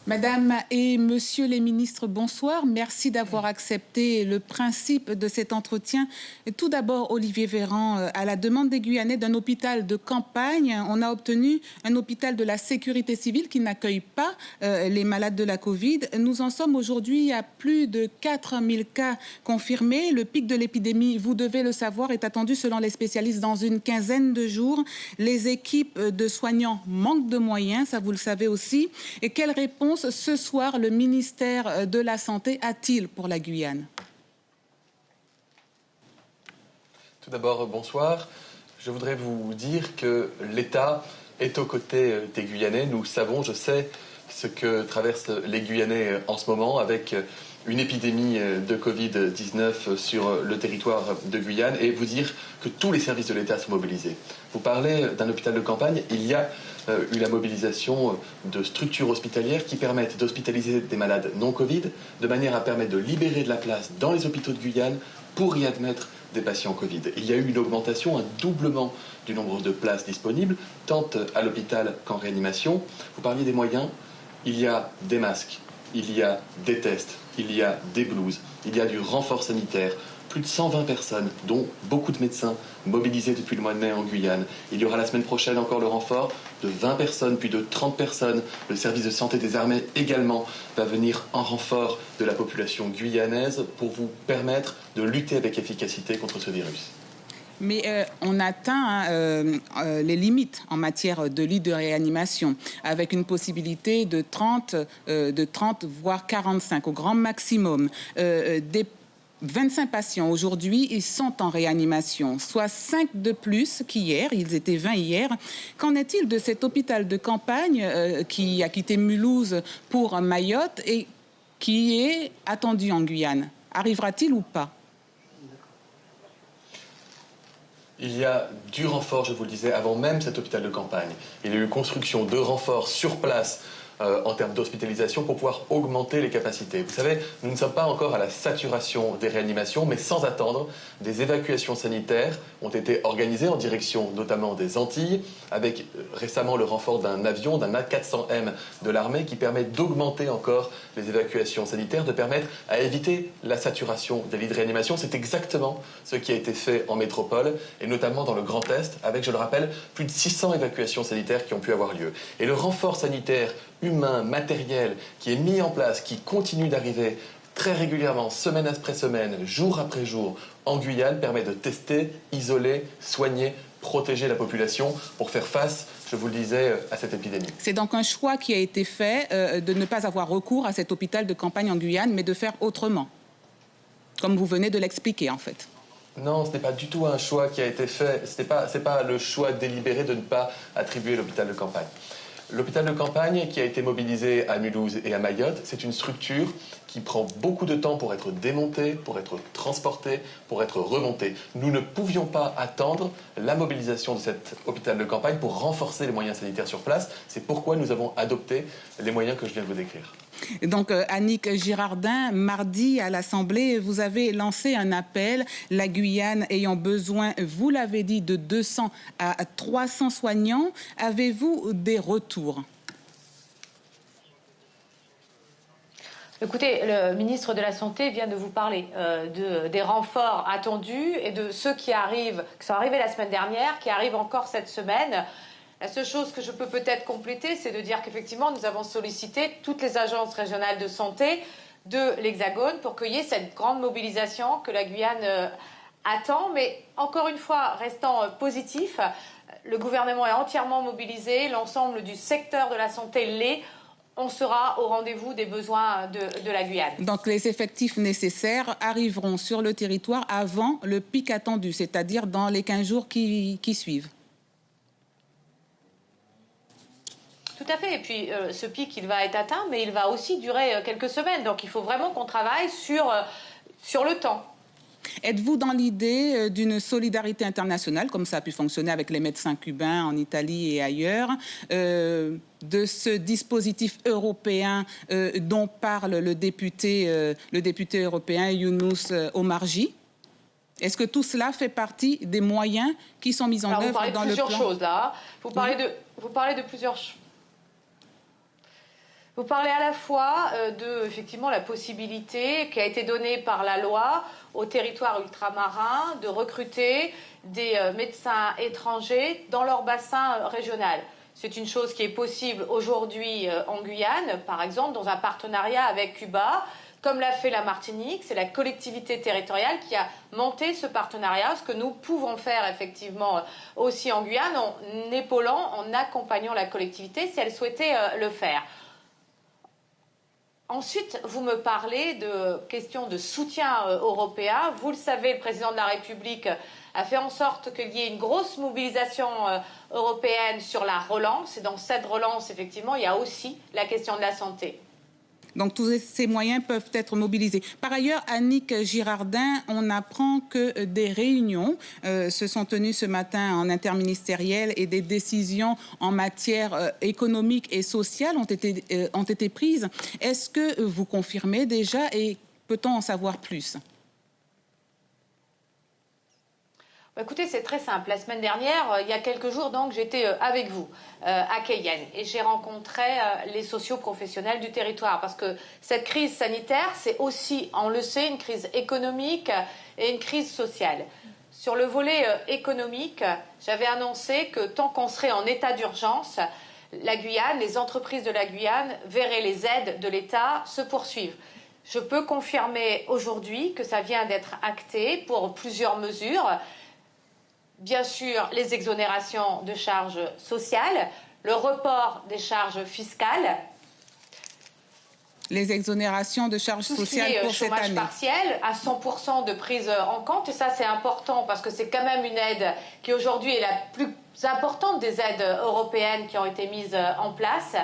Madame et Monsieur les ministres, bonsoir. Merci d'avoir accepté le principe de cet entretien. Tout d'abord, Olivier Véran, à la demande des Guyanais d'un hôpital de campagne, on a obtenu un hôpital de la sécurité civile qui n'accueille pas les malades de la Covid. Nous en sommes aujourd'hui à plus de 4000 cas confirmés. Le pic de l'épidémie, vous devez le savoir, est attendu selon les spécialistes dans une quinzaine de jours. Les équipes de soignants manquent de moyens, ça vous le savez aussi. Et quelle réponse ce soir le ministère de la Santé a-t-il pour la Guyane? Tout d'abord, bonsoir. Je voudrais vous dire que l'État est aux côtés des Guyanais. Nous savons, je sais ce que traversent les Guyanais en ce moment avec une épidémie de Covid-19 sur le territoire de Guyane et vous dire que tous les services de l'État sont mobilisés. Vous parlez d'un hôpital de campagne, il y a eu la mobilisation de structures hospitalières qui permettent d'hospitaliser des malades non Covid de manière à permettre de libérer de la place dans les hôpitaux de Guyane pour y admettre des patients Covid. Il y a eu une augmentation, un doublement du nombre de places disponibles, tant à l'hôpital qu'en réanimation. Vous parliez des moyens, il y a des masques, il y a des tests, il y a des blouses, il y a du renfort sanitaire, plus de 120 personnes, dont beaucoup de médecins, mobilisés depuis le mois de mai en Guyane. Il y aura la semaine prochaine encore le renfort de 20 personnes, puis de 30 personnes. Le service de santé des armées également va venir en renfort de la population guyanaise pour vous permettre de lutter avec efficacité contre ce virus. Mais on atteint les limites en matière de lits de réanimation, avec une possibilité de 30 voire 45 au grand maximum. Des 25 patients aujourd'hui, ils sont en réanimation, soit 5 de plus qu'hier, ils étaient 20 hier. Qu'en est-il de cet hôpital de campagne qui a quitté Mulhouse pour Mayotte et qui est attendu en Guyane? Arrivera-t-il ou pas? Il y a du renfort, je vous le disais, avant même cet hôpital de campagne. Il y a eu construction de renforts sur place en termes d'hospitalisation pour pouvoir augmenter les capacités. Vous savez, nous ne sommes pas encore à la saturation des réanimations, mais sans attendre, des évacuations sanitaires ont été organisées en direction notamment des Antilles, avec récemment le renfort d'un avion, d'un A400M de l'armée, qui permet d'augmenter encore les évacuations sanitaires, de permettre à éviter la saturation des lits de réanimation. C'est exactement ce qui a été fait en métropole, et notamment dans le Grand Est, avec, je le rappelle, plus de 600 évacuations sanitaires qui ont pu avoir lieu. Et le renfort sanitaire humain, matériel, qui est mis en place, qui continue d'arriver très régulièrement, semaine après semaine, jour après jour, en Guyane, permet de tester, isoler, soigner, protéger la population pour faire face, je vous le disais, à cette épidémie. C'est donc un choix qui a été fait de ne pas avoir recours à cet hôpital de campagne en Guyane, mais de faire autrement, comme vous venez de l'expliquer en fait. Non, ce n'est pas du tout un choix qui a été fait, ce n'est pas le choix délibéré de ne pas attribuer l'hôpital de campagne. L'hôpital de campagne qui a été mobilisé à Mulhouse et à Mayotte, c'est une structure qui prend beaucoup de temps pour être démontée, pour être transportée, pour être remontée. Nous ne pouvions pas attendre la mobilisation de cet hôpital de campagne pour renforcer les moyens sanitaires sur place. C'est pourquoi nous avons adopté les moyens que je viens de vous décrire. Donc, Annick Girardin, mardi à l'Assemblée, vous avez lancé un appel, la Guyane ayant besoin, vous l'avez dit, de 200 à 300 soignants. Avez-vous des retours? Écoutez, le ministre de la Santé vient de vous parler des renforts attendus et de ceux qui arrivent, qui sont arrivés la semaine dernière, qui arrivent encore cette semaine. La seule chose que je peux peut-être compléter, c'est de dire qu'effectivement, nous avons sollicité toutes les agences régionales de santé de l'Hexagone pour qu'il y ait cette grande mobilisation que la Guyane attend. Mais encore une fois, restant positif, le gouvernement est entièrement mobilisé, l'ensemble du secteur de la santé l'est. On sera au rendez-vous des besoins de la Guyane. Donc les effectifs nécessaires arriveront sur le territoire avant le pic attendu, c'est-à-dire dans les 15 jours qui suivent. Tout à fait. Et puis, ce pic, il va être atteint, mais il va aussi durer quelques semaines. Donc, il faut vraiment qu'on travaille sur le temps. Êtes-vous dans l'idée d'une solidarité internationale, comme ça a pu fonctionner avec les médecins cubains en Italie et ailleurs, de ce dispositif européen dont parle le député européen Younous Omarjee? Est-ce que tout cela fait partie des moyens qui sont mis en œuvre dans le plan? Vous parlez de plusieurs choses là. Vous parlez de plusieurs choses. Vous parlez à la fois de effectivement la possibilité qui a été donnée par la loi aux territoires ultramarins de recruter des médecins étrangers dans leur bassin régional. C'est une chose qui est possible aujourd'hui en Guyane, par exemple, dans un partenariat avec Cuba, comme l'a fait la Martinique. C'est la collectivité territoriale qui a monté ce partenariat, ce que nous pouvons faire effectivement aussi en Guyane, en épaulant, en accompagnant la collectivité si elle souhaitait le faire. Ensuite, vous me parlez de questions de soutien européen. Vous le savez, le président de la République a fait en sorte qu'il y ait une grosse mobilisation européenne sur la relance. Et dans cette relance, effectivement, il y a aussi la question de la santé. Donc tous ces moyens peuvent être mobilisés. Par ailleurs, Annick Girardin, on apprend que des réunions se sont tenues ce matin en interministériel et des décisions en matière économique et sociale ont été prises. Est-ce que vous confirmez déjà et peut-on en savoir plus ? Écoutez, c'est très simple. La semaine dernière, il y a quelques jours, donc, j'étais avec vous à Cayenne et j'ai rencontré les socio-professionnels du territoire parce que cette crise sanitaire, c'est aussi, on le sait, une crise économique et une crise sociale. Sur le volet économique, j'avais annoncé que tant qu'on serait en état d'urgence, la Guyane, les entreprises de la Guyane verraient les aides de l'État se poursuivre. Je peux confirmer aujourd'hui que ça vient d'être acté pour plusieurs mesures. Bien sûr, les exonérations de charges sociales, le report des charges fiscales. Les exonérations de charges sociales pour cette année. Chômage partiel à 100% de prise en compte. Et ça, c'est important parce que c'est quand même une aide qui aujourd'hui est la plus importante des aides européennes qui ont été mises en place.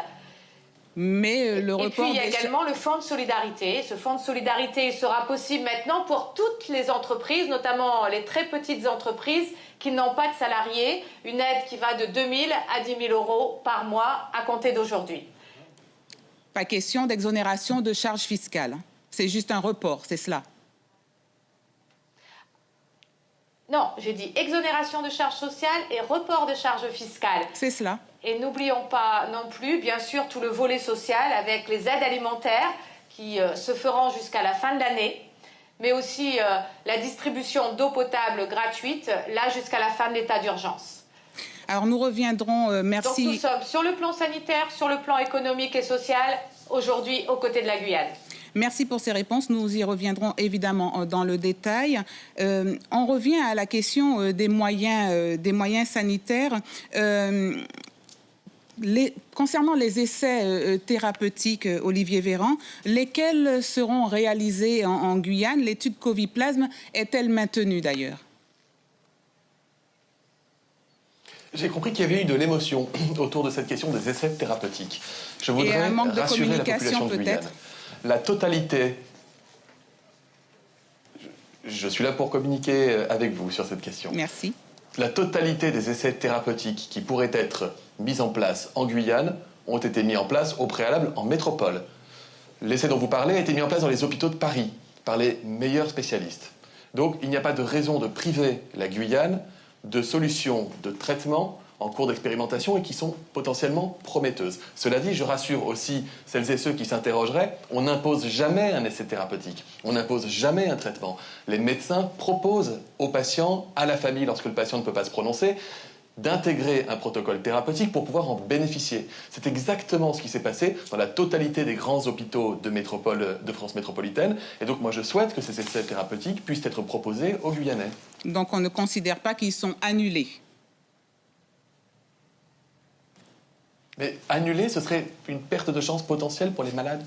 Mais le report. Et puis il y a également le fonds de solidarité. Ce fonds de solidarité sera possible maintenant pour toutes les entreprises, notamment les très petites entreprises qui n'ont pas de salariés. Une aide qui va de 2 000 à 10 000 euros par mois à compter d'aujourd'hui. Pas question d'exonération de charges fiscales. C'est juste un report, c'est cela? Non, j'ai dit exonération de charges sociales et report de charges fiscales. C'est cela. Et n'oublions pas non plus, bien sûr, tout le volet social avec les aides alimentaires qui se feront jusqu'à la fin de l'année, mais aussi la distribution d'eau potable gratuite, là jusqu'à la fin de l'état d'urgence. Alors nous reviendrons, merci. Donc nous sommes sur le plan sanitaire, sur le plan économique et social, aujourd'hui aux côtés de la Guyane. Merci pour ces réponses. Nous y reviendrons évidemment dans le détail. On revient à la question des moyens sanitaires. Concernant les essais thérapeutiques, Olivier Véran, lesquels seront réalisés en Guyane? L'étude Coviplasme est-elle maintenue d'ailleurs? J'ai compris qu'il y avait eu de l'émotion autour de cette question des essais thérapeutiques. Je voudrais un manque de rassurer la communication population de Guyane. peut-être. La totalité, je suis là pour communiquer avec vous sur cette question. Merci. La totalité des essais thérapeutiques qui pourraient être mis en place en Guyane ont été mis en place au préalable en métropole. L'essai dont vous parlez a été mis en place dans les hôpitaux de Paris par les meilleurs spécialistes. Donc il n'y a pas de raison de priver la Guyane de solutions de traitement en cours d'expérimentation et qui sont potentiellement prometteuses. Cela dit, je rassure aussi celles et ceux qui s'interrogeraient, on n'impose jamais un essai thérapeutique, on n'impose jamais un traitement. Les médecins proposent aux patients, à la famille, lorsque le patient ne peut pas se prononcer, d'intégrer un protocole thérapeutique pour pouvoir en bénéficier. C'est exactement ce qui s'est passé dans la totalité des grands hôpitaux de métropole de France métropolitaine. Et donc moi je souhaite que ces essais thérapeutiques puissent être proposés aux Guyanais. Donc on ne considère pas qu'ils sont annulés? Mais annuler, ce serait une perte de chance potentielle pour les malades.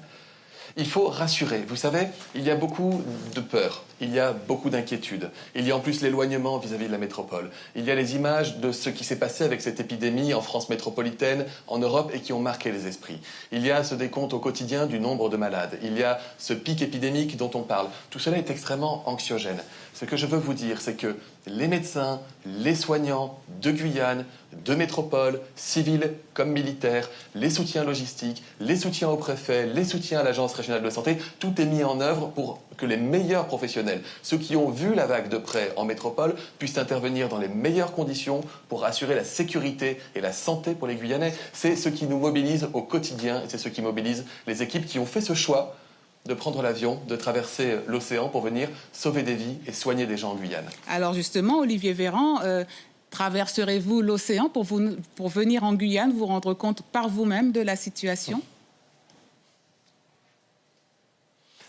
Il faut rassurer. Vous savez, il y a beaucoup de peur, il y a beaucoup d'inquiétude. Il y a en plus l'éloignement vis-à-vis de la métropole. Il y a les images de ce qui s'est passé avec cette épidémie en France métropolitaine, en Europe, et qui ont marqué les esprits. Il y a ce décompte au quotidien du nombre de malades. Il y a ce pic épidémique dont on parle. Tout cela est extrêmement anxiogène. Ce que je veux vous dire, c'est que les médecins, les soignants de Guyane, de métropole, civils comme militaires, les soutiens logistiques, les soutiens au préfet, les soutiens à l'Agence régionale de santé, tout est mis en œuvre pour que les meilleurs professionnels, ceux qui ont vu la vague de près en métropole, puissent intervenir dans les meilleures conditions pour assurer la sécurité et la santé pour les Guyanais. C'est ce qui nous mobilise au quotidien et c'est ce qui mobilise les équipes qui ont fait ce choix de prendre l'avion, de traverser l'océan pour venir sauver des vies et soigner des gens en Guyane. Alors justement, Olivier Véran, traverserez-vous l'océan pour venir en Guyane, vous rendre compte par vous-même de la situation ?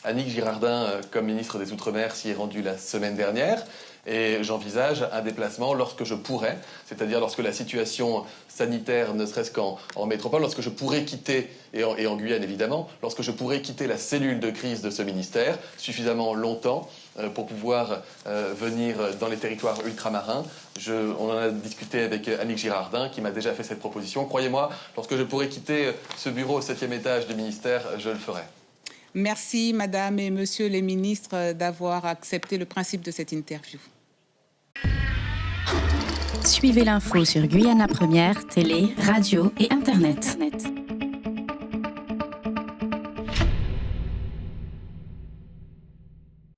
Annick Girardin, comme ministre des Outre-mer, s'y est rendue la semaine dernière. Et j'envisage un déplacement lorsque je pourrai, c'est-à-dire lorsque la situation sanitaire, ne serait-ce qu'en métropole, lorsque je pourrai quitter, et en Guyane évidemment, lorsque je pourrai quitter la cellule de crise de ce ministère suffisamment longtemps pour pouvoir venir dans les territoires ultramarins. On en a discuté avec Annick Girardin qui m'a déjà fait cette proposition. Croyez-moi, lorsque je pourrai quitter ce bureau au 7e étage du ministère, je le ferai. Merci, Madame et Monsieur les ministres, d'avoir accepté le principe de cette interview. Suivez l'info sur Guyana Première, télé, radio et Internet.